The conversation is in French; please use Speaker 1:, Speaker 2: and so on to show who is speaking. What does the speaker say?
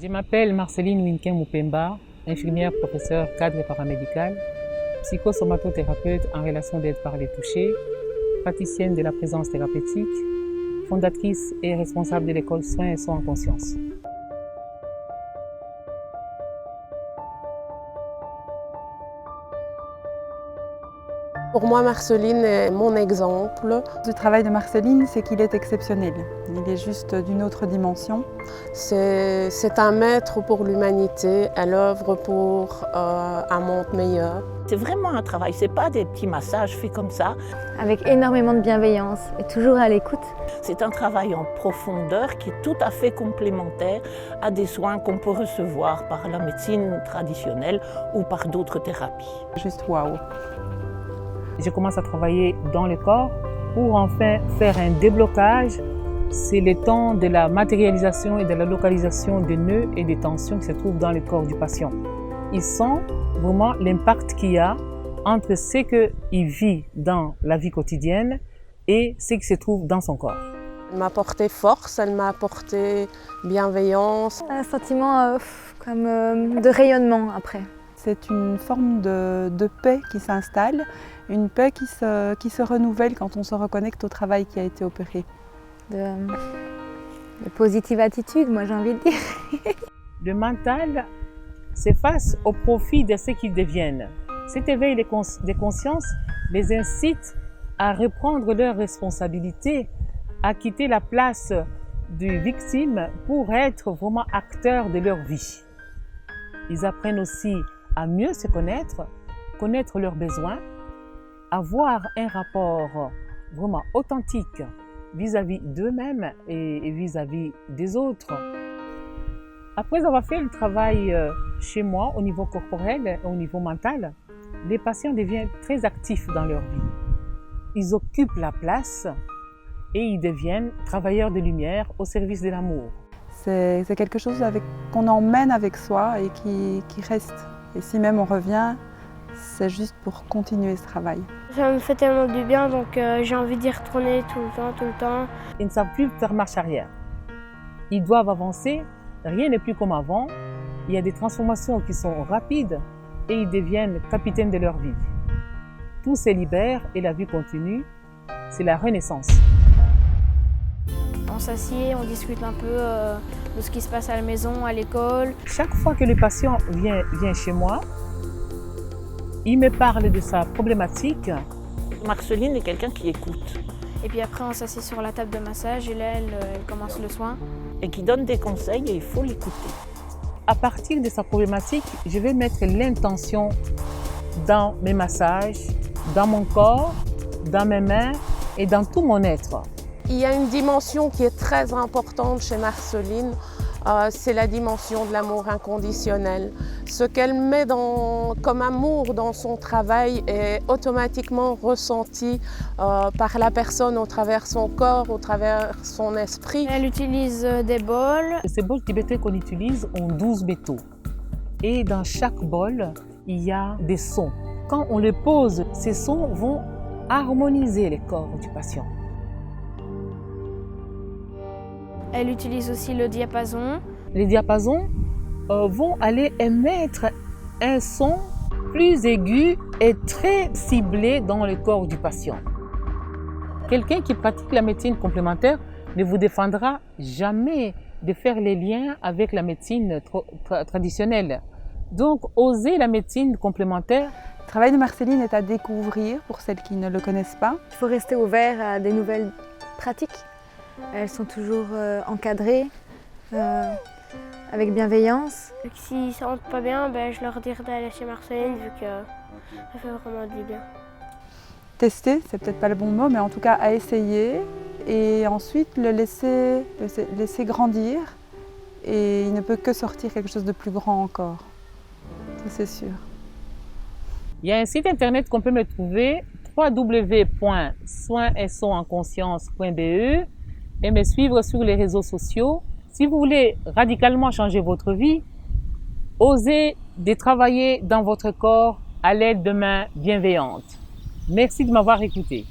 Speaker 1: Je m'appelle Marceline Winken Mupemba, infirmière, professeure, cadre paramédicale, psychosomatothérapeute en relation d'aide par les touchés, praticienne de la présence thérapeutique, fondatrice et responsable de l'école Soins et Soins en Conscience.
Speaker 2: Pour moi, Marceline est mon exemple.
Speaker 3: Le travail de Marceline, c'est qu'il est exceptionnel. Il est juste d'une autre dimension.
Speaker 2: C'est un maître pour l'humanité, à l'œuvre pour un monde meilleur.
Speaker 4: C'est vraiment un travail, c'est pas des petits massages faits comme ça.
Speaker 5: Avec énormément de bienveillance et toujours à l'écoute.
Speaker 4: C'est un travail en profondeur qui est tout à fait complémentaire à des soins qu'on peut recevoir par la médecine traditionnelle ou par d'autres thérapies.
Speaker 3: Juste waouh!
Speaker 1: Je commence à travailler dans le corps pour enfin faire un déblocage. C'est le temps de la matérialisation et de la localisation des nœuds et des tensions qui se trouvent dans le corps du patient. Il sent vraiment l'impact qu'il y a entre ce qu'il vit dans la vie quotidienne et ce qui se trouve dans son corps.
Speaker 2: Elle m'a apporté force, elle m'a apporté bienveillance.
Speaker 5: Un sentiment comme de rayonnement après.
Speaker 3: C'est une forme de paix qui s'installe, une paix qui se renouvelle quand on se reconnecte au travail qui a été opéré.
Speaker 5: De positive attitude, moi j'ai envie de dire.
Speaker 1: Le mental s'efface au profit de ce qu'ils deviennent. Cet éveil de conscience les incite à reprendre leurs responsabilités, à quitter la place de victime pour être vraiment acteurs de leur vie. Ils apprennent aussi à mieux se connaître leurs besoins, avoir un rapport vraiment authentique vis-à-vis d'eux-mêmes et vis-à-vis des autres. Après avoir fait le travail chez moi au niveau corporel et au niveau mental, les patients deviennent très actifs dans leur vie. Ils occupent la place et ils deviennent travailleurs de lumière au service de l'amour.
Speaker 3: C'est quelque chose qu'on emmène avec soi et qui reste. Et si même on revient, c'est juste pour continuer ce travail.
Speaker 6: Ça me fait tellement du bien, donc j'ai envie d'y retourner tout le temps.
Speaker 1: Ils ne savent plus faire marche arrière. Ils doivent avancer, rien n'est plus comme avant. Il y a des transformations qui sont rapides et ils deviennent capitaines de leur vie. Tout se libère et la vie continue. C'est la renaissance.
Speaker 6: On s'assied, on discute un peu de ce qui se passe à la maison, à l'école.
Speaker 1: Chaque fois que le patient vient chez moi, il me parle de sa problématique.
Speaker 4: Marceline est quelqu'un qui écoute.
Speaker 6: Et puis après, on s'assied sur la table de massage et là, elle commence le soin.
Speaker 4: Et qui donne des conseils et il faut l'écouter.
Speaker 1: À partir de sa problématique, je vais mettre l'intention dans mes massages, dans mon corps, dans mes mains et dans tout mon être.
Speaker 2: Il y a une dimension qui est très importante chez Marceline, c'est la dimension de l'amour inconditionnel. Ce qu'elle met comme amour dans son travail est automatiquement ressenti par la personne au travers son corps, au travers son esprit.
Speaker 6: Elle utilise des bols.
Speaker 1: Ces bols tibétains qu'on utilise ont 12 métaux. Et dans chaque bol, il y a des sons. Quand on les pose, ces sons vont harmoniser le corps du patient.
Speaker 6: Elle utilise aussi le diapason.
Speaker 1: Les diapasons vont aller émettre un son plus aigu et très ciblé dans le corps du patient. Quelqu'un qui pratique la médecine complémentaire ne vous défendra jamais de faire les liens avec la médecine traditionnelle. Donc, osez la médecine complémentaire.
Speaker 3: Le travail de Marceline est à découvrir pour celles qui ne le connaissent pas.
Speaker 5: Il faut rester ouvert à des nouvelles pratiques. Elles sont toujours encadrées, avec bienveillance.
Speaker 6: Si ça rentre pas bien, je leur dirai d'aller chez Marceline vu que ça fait vraiment du bien.
Speaker 3: Tester, c'est peut-être pas le bon mot, mais en tout cas à essayer et ensuite le laisser grandir et il ne peut que sortir quelque chose de plus grand encore, ça c'est sûr.
Speaker 1: Il y a un site internet qu'on peut me trouver, www.soinsetsonenconscience.be et me suivre sur les réseaux sociaux. Si vous voulez radicalement changer votre vie, osez de travailler dans votre corps à l'aide de mains bienveillantes. Merci de m'avoir écouté.